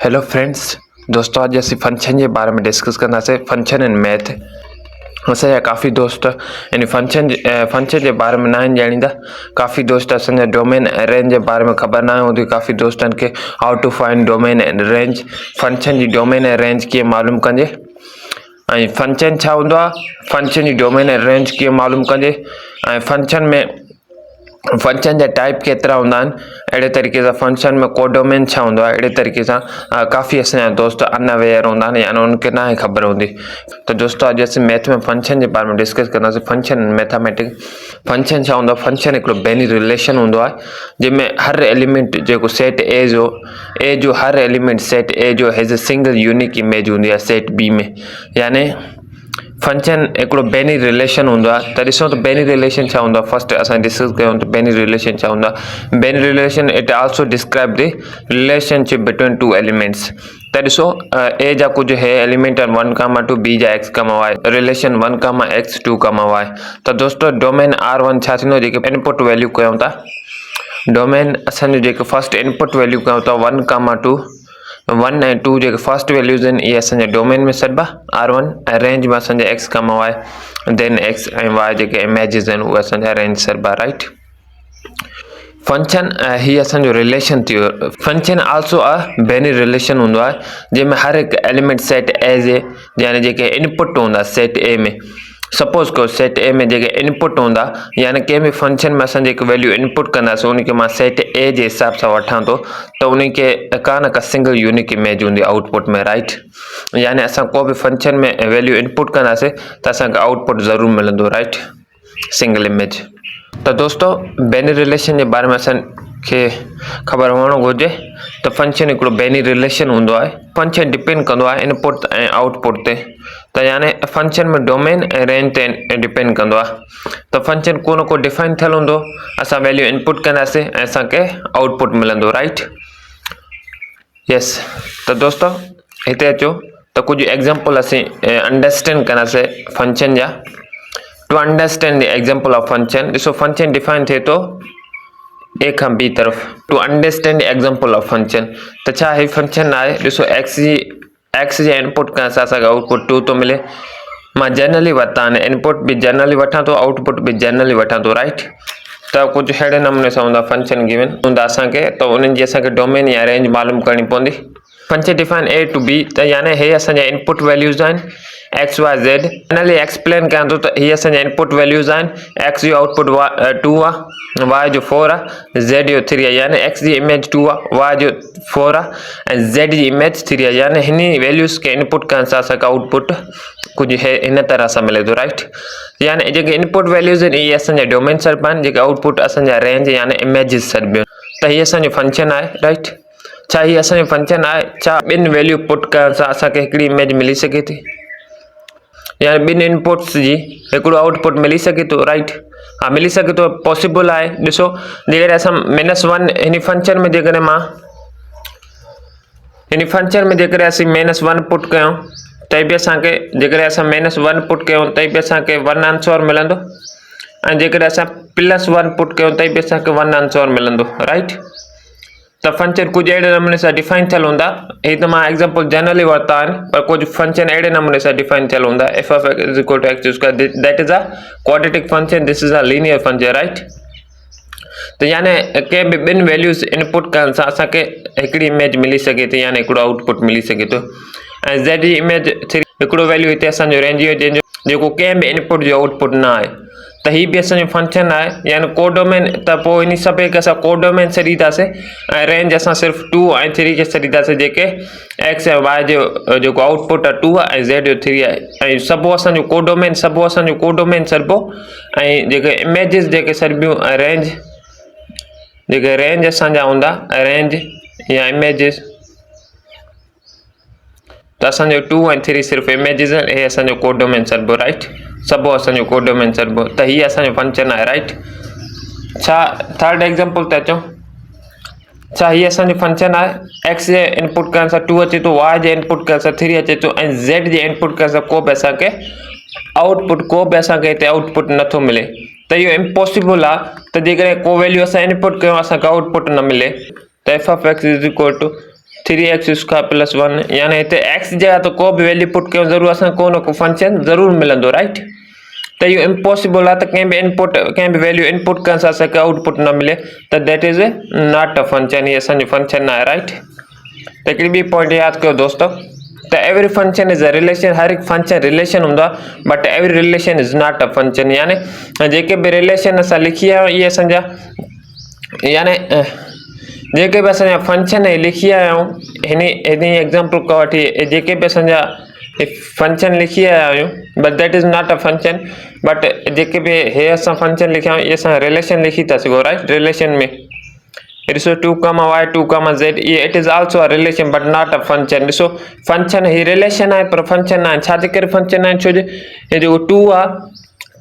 Hello friends, दोस्तों आज असीं फंक्शन के बारे में डिस्कस करना से फंक्शन इन मैथ। असांजा काफ़ी दोस्त यानी फंक्शन के बारे में ना जाणींदा। काफ़ी दोस्त असांजा डोमेन रेंज के बारे में खबर ना होंदी। काफ़ी दोस्तन के how to find domain and range, function की डोमेन ऐं रेंज कीअं मालूम कंजे, ऐं फंक्शन छा हुंदो आहे, फंक्शन की डोमेन ऐं रेंज कीअं मालूम कंजे, ऐं फंक्शन में फंक्शन जा टाइप केतिरा हूंदा आहिनि, अहिड़े तरीक़े सां फंक्शन में कोडोमेन छा हूंदो आहे, अहिड़े तरीक़े सां काफ़ी असांजा दोस्त अनअवेयर हूंदा आहिनि यानी उनखे ना ही ख़बर हूंदी। तो दोस्तों अॼु असीं मैथ में फंक्शन जे बारे में डिस्कस कंदासीं। फंक्शन मैथमेटिक फंक्शन छा हूंदो आहे? फंक्शन हिकिड़ो बेनी रिलेशन हूंदो आहे जंहिंमें हर एलिमेंट जेको सेट ए जो हर एलिमेंट सेट ए जो has a single unique image हूंदी आहे सेट बी में। यानी फंक्शन हिकिड़ो बेनी रिलेशन हूंदो आहे। त ॾिसो त बेनी रिलेशन छा हूंदो आहे। फर्स्ट असां डिस्कस कयूं त बेनी रिलेशन छा हूंदो आहे। Binary relation it also describe the relationship between two elements. त ॾिसो ए जा कुझु है एलिमेंट आहिनि 1,2, बी जा x,y, रिलेशन 1,x 2,y। त दोस्तों डोमेन R1 छा थींदो? जेके इनपुट वैल्यू कयूं था, डोमेन असांजो जेके फर्स्ट इनपुट वैल्यू कयूं था 1,2 1 ऐं 2 जेके फर्स्ट वैल्यूज़ आहिनि इहे असांजे डोमेन में सॾिबा R1, ऐं रेंज में असांजा x,y देन x ऐं y जेके इमेजिस आहिनि उहे असांजा रेंज सॾिबा, राइट। फंक्शन ही असांजो रिलेशन थियो। Function also a binary relation हूंदो आहे जंहिंमें हर हिकु एलिमेंट सेट ए जे यानी जेके इनपुट हूंदा सेट ए में, सपोज को सेट ए में जेके इनपुट हूंदा यानी कंहिं बि फंक्शन में असां जेके वैल्यू इनपुट कंदासीं उनखे मां सेट ए जे हिसाब सां वठां थो त उनखे का न का सिंगल यूनिक इमेज हूंदी आउटपुट में, राइट। यानी असां को बि फंक्शन में वैल्यू इनपुट कंदासीं त असांखे आउटपुट ज़रूरु मिलंदो, राइट, सिंगल इमेज। तो दोस्तों बेनी रिलेशन के बारे में असांखे ख़बर हुअणु घुरिजे। तो फंक्शन हिकिड़ो बेनी रिलेशन हूंदो आहे। फंक्शन डिपेंड कंदो आहे इनपुट ऐं आउटपुट ते। त यानी फंक्शन में डोमेन ऐं रेंज ते डिपेंड कंदो आहे। त फंक्शन को न को डिफाइन थियल हूंदो, असां वैल्यू इनपुट कंदासीं ऐं असांखे आउटपुट मिलंदो, राइट, यस। त दोस्तों हिते अचो त कुझु एग्जाम्पल असीं अंडरस्टैंड कंदासीं फंक्शन जा। To understand the example of function, ॾिसो फंक्शन डिफाइन थिए थो ए खां बी तरफ़। To understand the example of function, त छा ही फंक्शन आहे? ॾिसो एक्स जे इनपुट खां असांखे आउटपुट 2 थो मिले। मां जनरली वरिता आहिनि, इनपुट बि जनरली वठां थो, आउटपुट बि जनरली वठां थो, राइट। त कुझु अहिड़े नमूने सां हूंदा फंक्शन गिवन हूंदा असांखे, त उन्हनि जी असांखे डोमेन या रेंज मालूम करणी पवंदी। Function define A to B, त यानी हे असांजा इनपुट वैल्यूज़ आहिनि x y z. Generally explain कयां थो त हीअ असांजा इनपुट वैल्यूज़ आहिनि। एक्स जो आउटपुट 2 आहे, वाई जो 4 आहे, ज़ेड जो 3 आहे, यानी एक्स जी इमेज 2 आहे, वाई जो 4 आहे ऐं ज़ेड जी इमेज 3 आहे। यानी हिन वैल्यूज़ खे इनपुट करण सां असांखे आउटपुट कुझु हिन तरह सां मिले थो, राइट। यानी जेके इनपुट वैल्यूज़ आहिनि इहे असांजा डोमेन सॾिबा आहिनि, जेके आउटपुट असांजा रेंज यानी इमेजिस सॾिबियूं। त हीअ असांजो फंक्शन आहे, राइट। छा हीअ असांजो फंक्शन आहे? छा ॿिनि वैल्यू पुट करण सां असांखे हिकिड़ी इमेज मिली सघे थी? यानी ॿिनि इनपुट्स जी हिकिड़ो आउटपुट मिली सघे थो, राइट। हाँ, मिली सघे थो, पॉसिबल आहे। ॾिसो जेकॾहिं असां -1 हिन फंक्शन में जेकॾहिं मां हिन फंक्शन में जेकॾहिं असीं -1 पुट कयूं त बि असांखे, जेकॾहिं असां -1 पुट कयूं त बि असांखे 1 आंसर मिलंदो, ऐं जेकॾहिं असां +1 पुट कयूं त बि असांखे 1 आंसर मिलंदो, राइट। त फंक्शन कुझु अहिड़े नमूने सां डिफाइन थियल हूंदा। ही त मां एग्जाम्पल जनरली वरिता आहिनि, पर कुझु फंक्शन अहिड़े नमूने सां डिफाइन थियल हूंदा। f of x is equal to x square, that is a quadratic function, this is a linear function, right। त यानी कंहिं बि ॿिनि वैल्यूज़ इनपुट करण सां असांखे हिकिड़ी इमेज मिली सघे थी, यानी हिकिड़ो आउटपुट मिली सघे थो। ऐं z जी इमेज 3 हिकिड़ो वैल्यू हिते असांजो रेंज जो जेको कंहिं बि इनपुट जो आउटपुट न आहे। त हीअ बि असांजो फंक्शन आहे, यानी कोडोमेन। त पोइ इन सभु खे असां कोडोमेन सॾींदासीं ऐं रेंज असां सिर्फ़ु 2 ऐं 3 खे सॾींदासीं, जेके एक्स ऐं वाई जो जेको आउटपुट आहे 2 आहे ऐं ज़ेड जो 3 आहे। ऐं सभु असांजो कोडोमेन सॾिबो। ऐं जेके इमेजिस जेके सॾिबियूं ऐं रेंज जेके रेंज असांजा हूंदा, रेंज या इमेजिस, त असांजो 2 ऐं 3 सिर्फ़ु इमेजिस आहिनि, इहे असांजो कोडोमेन सॾिबो, राइट। सभु असांजो कोडोमेन सॾिबो। त हीअ असांजो फंक्शन आहे, राइट। छा थर्ड एग्जाम्पल ते अचूं। छा हीअ असांजो फंक्शन आहे? एक्स जे इनपुट करण सां 2 अचे थो, वाई जे इनपुट करण सां 3 अचे थो ऐं ज़ेड जे इनपुट करण सां को बि असांखे हिते आउटपुट नथो मिले। त इहो इम्पॉसिबल आहे। त जेकॾहिं को वैल्यू असां इनपुट कयूं असांखे आउटपुट न मिले त f of x is equal to 3x² + 1 यानी हिते x जगह तो को भी वैल्यू पुट कयूं ज़रूर असां को न को फंक्शन ज़रूर मिलंदो, राइट। तो ये इम्पॉसिबल है तो कहीं भी इनपुट कहीं भी वैल्यू इनपुट करण सां आउटपुट न मिले तो that is not a function, ये असांजो फंक्शन ना है, राइट। तो हिकिड़ी ॿी पॉइंट याद कयो दोस्तों, तो every function is a relation, हर एक फंक्शन रिलेशन होंदा, but every relation is not a function, यानी जेके भी रिलेशन असां लिखी आहियूं ये असांजा यानी जेके भी असांजा फंक्शन लिखी आया आहियूं हिन एग्जांपल खां वठी जेके भी असांजा फंक्शन लिखी आया आहियूं but that is not a function, but जेके भी हे असां फंक्शन लिखिया आहियूं ये असां रिलेशन लिखी था सघूं, राइट। रिलेशन में ॾिसो 2, y 2, z ये it is also a relation but not a function. ॾिसो फंक्शन ही रिलेशन आहे पर फंक्शन न आहे, छाजे करे फंक्शन आहे, छो जे हे जेको 2 आहे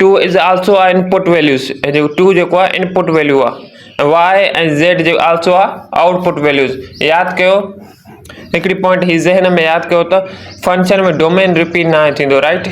2 is also a input values, हे जेको 2 जेको आहे इनपुट वैल्यू आहे, y ऐं z जो आल्सो आहे आउटपुट वैल्यूज़। याद कयो हिकिड़ी पॉइंट ही ज़हन में याद कयो त फंक्शन में डोमेन रिपीट न थींदो, राइट।